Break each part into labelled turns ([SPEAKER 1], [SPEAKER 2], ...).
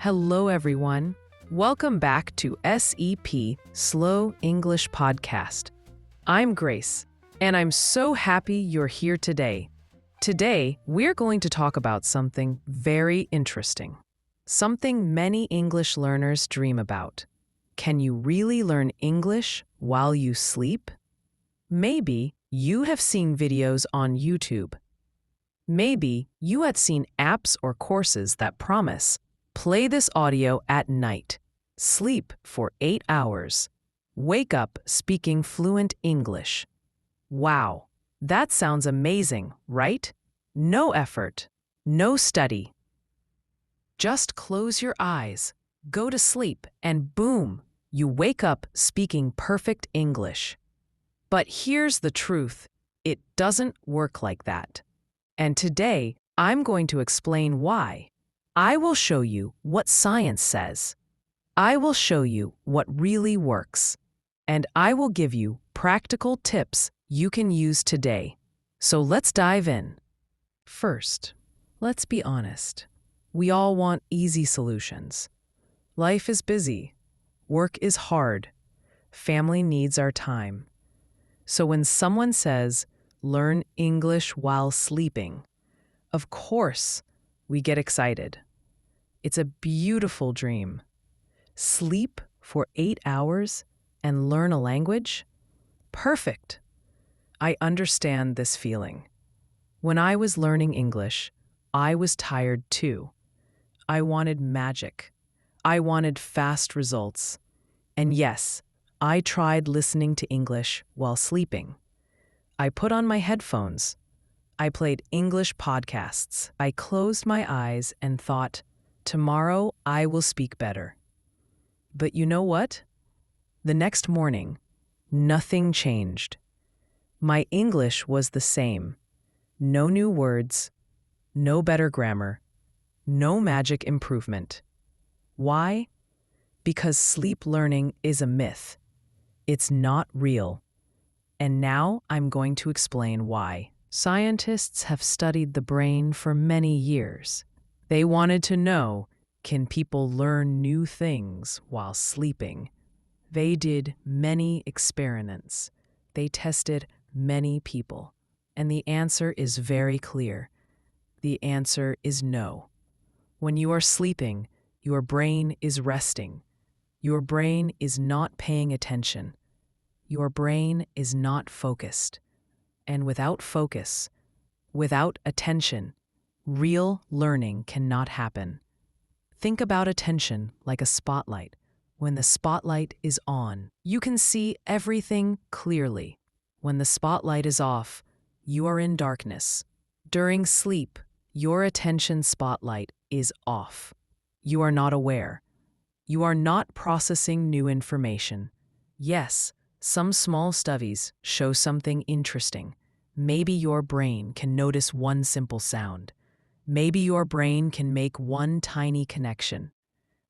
[SPEAKER 1] Hello, everyone. Welcome back to SEP Slow English Podcast. I'm Grace, and I'm so happy you're here today. Today, we're going to talk about something very interesting, something many English learners dream about. Can you really learn English while you sleep? Maybe you have seen videos on YouTube. Maybe you had seen apps or courses that promise, play this audio at night, sleep for 8 hours, wake up speaking fluent English. Wow, that sounds amazing, right? No effort, no study. Just close your eyes, go to sleep, and boom, you wake up speaking perfect English. But here's the truth, it doesn't work like that. And today, I'm going to explain why. I will show you what science says. I will show you what really works. And I will give you practical tips you can use today. So let's dive in. First, let's be honest. We all want easy solutions. Life is busy. Work is hard. Family needs our time. So when someone says, learn English while sleeping, of course, we get excited. It's a beautiful dream. Sleep for 8 hours and learn a language? Perfect. I understand this feeling. When I was learning English, I was tired too. I wanted magic. I wanted fast results. And yes, I tried listening to English while sleeping. I put on my headphones. I played English podcasts. I closed my eyes and thought, tomorrow I will speak better. But you know what? The next morning, nothing changed. My English was the same. No new words, no better grammar, no magic improvement. Why? Because sleep learning is a myth. It's not real. And now I'm going to explain why. Scientists have studied the brain for many years. They wanted to know, can people learn new things while sleeping? They did many experiments. They tested many people. And the answer is very clear. The answer is no. When you are sleeping, your brain is resting. Your brain is not paying attention. Your brain is not focused. And without focus, without attention, real learning cannot happen. Think about attention like a spotlight. When the spotlight is on, you can see everything clearly. When the spotlight is off, you are in darkness. During sleep, your attention spotlight is off. You are not aware. You are not processing new information. Yes, some small studies show something interesting. Maybe your brain can notice one simple sound. Maybe your brain can make one tiny connection.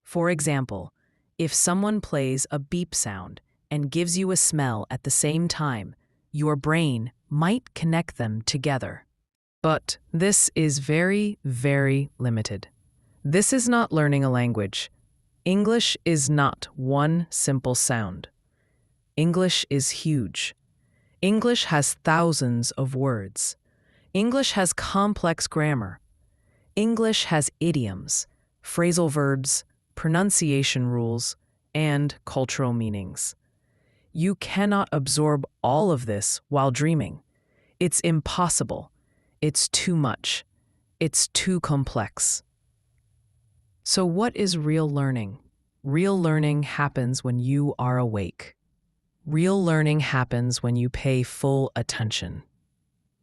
[SPEAKER 1] For example, if someone plays a beep sound and gives you a smell at the same time, your brain might connect them together. But this is very, very limited. This is not learning a language. English is not one simple sound. English is huge. English has thousands of words. English has complex grammar. English has idioms, phrasal verbs, pronunciation rules, and cultural meanings. You cannot absorb all of this while dreaming. It's impossible. It's too much. It's too complex. So what is real learning? Real learning happens when you are awake. Real learning happens when you pay full attention.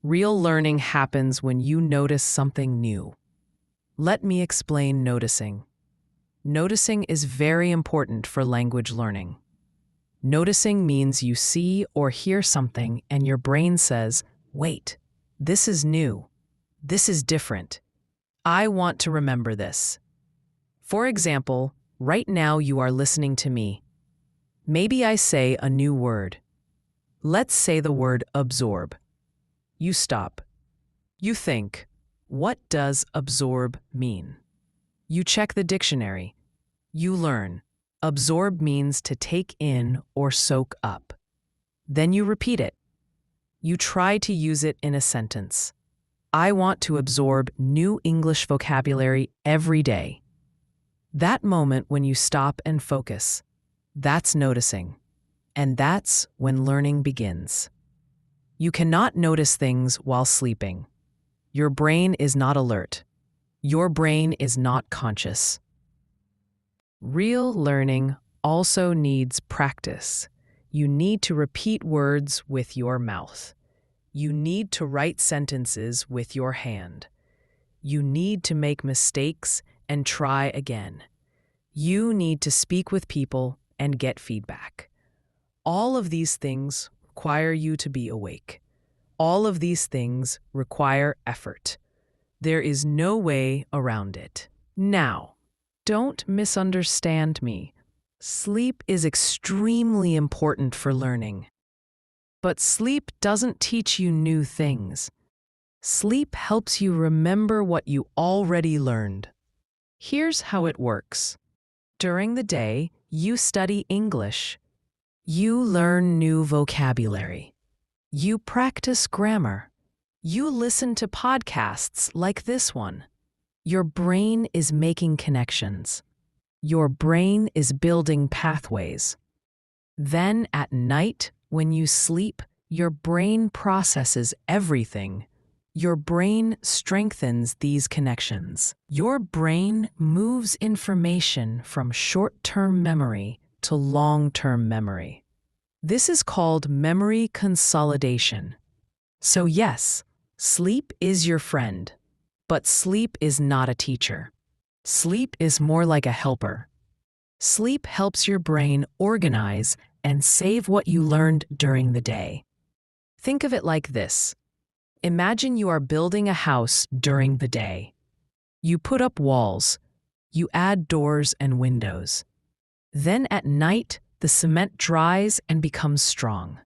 [SPEAKER 1] Real learning happens when you notice something new. Let me explain noticing. Noticing is very important for language learning. Noticing means you see or hear something and your brain says, wait, this is new. This is different. I want to remember this. For example, right now you are listening to me. Maybe I say a new word. Let's say the word absorb. You stop. You think, what does absorb mean? You check the dictionary. You learn. Absorb means to take in or soak up. Then you repeat it. You try to use it in a sentence. I want to absorb new English vocabulary every day. That moment when you stop and focus, that's noticing. And that's when learning begins. You cannot notice things while sleeping. Your brain is not alert. Your brain is not conscious. Real learning also needs practice. You need to repeat words with your mouth. You need to write sentences with your hand. You need to make mistakes and try again. You need to speak with people and get feedback. All of these things require you to be awake. All of these things require effort. There is no way around it. Now, don't misunderstand me. Sleep is extremely important for learning. But sleep doesn't teach you new things. Sleep helps you remember what you already learned. Here's how it works. During the day, you study English. You learn new vocabulary. You practice grammar. You listen to podcasts like this one. Your brain is making connections. Your brain is building pathways. Then at night, when you sleep, your brain processes everything. Your brain strengthens these connections. Your brain moves information from short-term memory to long-term memory. This is called memory consolidation. So yes, sleep is your friend, but sleep is not a teacher. Sleep is more like a helper. Sleep helps your brain organize and save what you learned during the day. Think of it like this. Imagine you are building a house during the day. You put up walls. You add doors and windows. Then at night, the cement dries and becomes strong.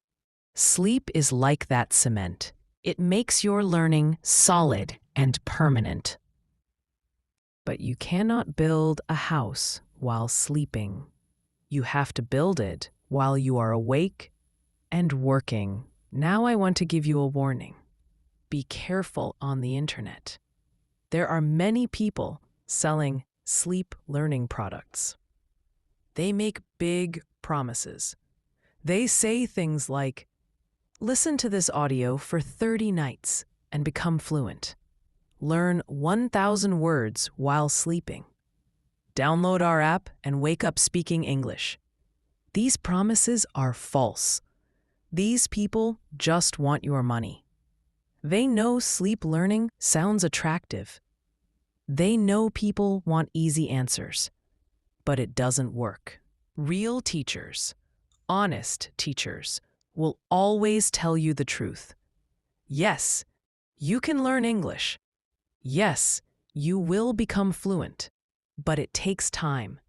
[SPEAKER 1] Sleep is like that cement. It makes your learning solid and permanent. But you cannot build a house while sleeping. You have to build it while you are awake and working. Now I want to give you a warning. Be careful on the internet. There are many people selling sleep learning products. They make big promises. They say things like, listen to this audio for 30 nights and become fluent. Learn 1,000 words while sleeping. Download our app and wake up speaking English. These promises are false. These people just want your money. They know sleep learning sounds attractive. They know people want easy answers. But it doesn't work. Real teachers, honest teachers, will always tell you the truth. Yes, you can learn English. Yes, you will become fluent. But it takes time.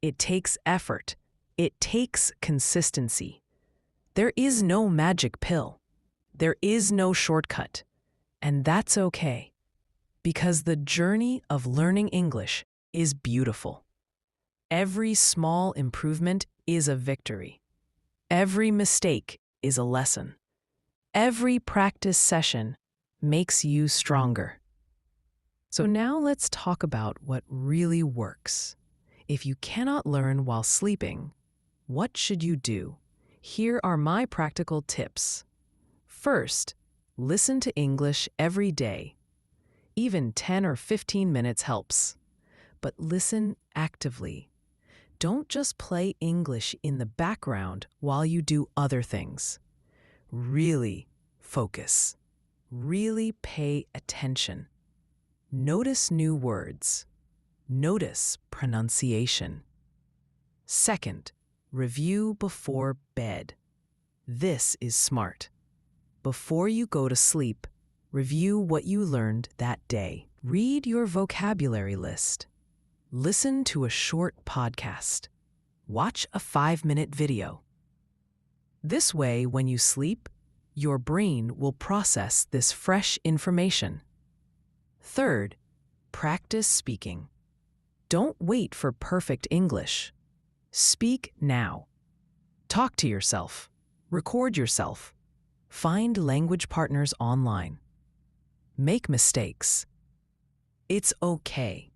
[SPEAKER 1] It takes effort. It takes consistency. There is no magic pill. There is no shortcut. And that's okay. Because the journey of learning English is beautiful. Every small improvement is a victory. Every mistake is a lesson. Every practice session makes you stronger. So now let's talk about what really works. If you cannot learn while sleeping, what should you do? Here are my practical tips. First, listen to English every day. Even 10 or 15 minutes helps. But listen actively. Don't just play English in the background while you do other things. Really focus. Really pay attention. Notice new words. Notice pronunciation. Second, review before bed. This is smart. Before you go to sleep, review what you learned that day. Read your vocabulary list. Listen to a short podcast. Watch a 5-minute video. This way, when you sleep, your brain will process this fresh information. Third, practice speaking. Don't wait for perfect English. Speak now. Talk to yourself. Record yourself. Find language partners online. Make mistakes. It's okay.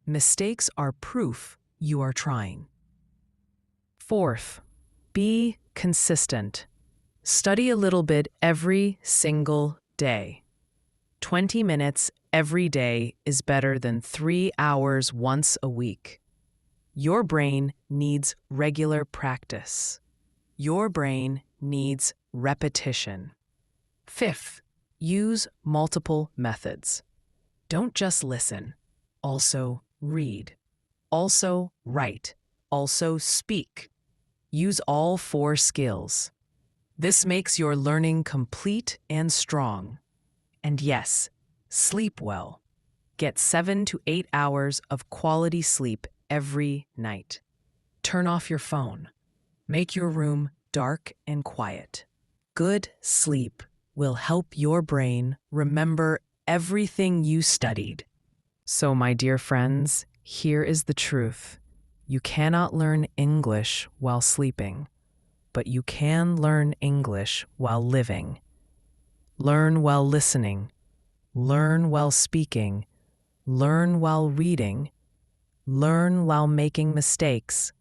[SPEAKER 1] Mistakes are proof you are trying. Fourth, be consistent. Study a little bit every single day. 20 minutes every day is better than 3 hours once a week. Your brain needs regular practice. Your brain needs repetition. Fifth, use multiple methods. Don't just listen. Also read. Also write. Also speak. Use all 4 skills. This makes your learning complete and strong. And yes, sleep well. Get 7 to 8 hours of quality sleep every night. Turn off your phone. Make your room dark and quiet. Good sleep will help your brain remember everything you studied. So, my dear friends, here is the truth. You cannot learn English while sleeping, but you can learn English while living. Learn while listening. Learn while speaking. Learn while reading. Learn while making mistakes.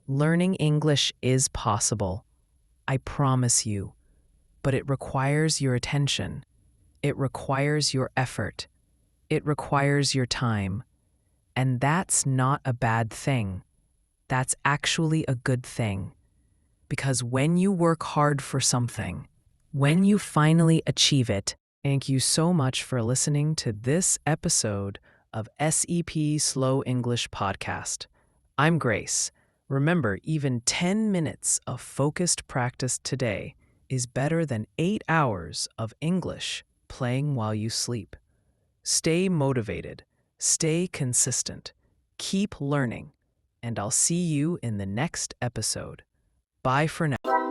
[SPEAKER 1] Learning English is possible. I promise you. But it requires your attention. It requires your effort. It requires your time. And that's not a bad thing. That's actually a good thing. Because when you work hard for something, when you finally achieve it, thank you so much for listening to this episode of SEP Slow English Podcast. I'm Grace. Remember, even 10 minutes of focused practice today is better than 8 hours of English playing while you sleep. Stay motivated, stay consistent, keep learning, and I'll see you in the next episode. Bye for now.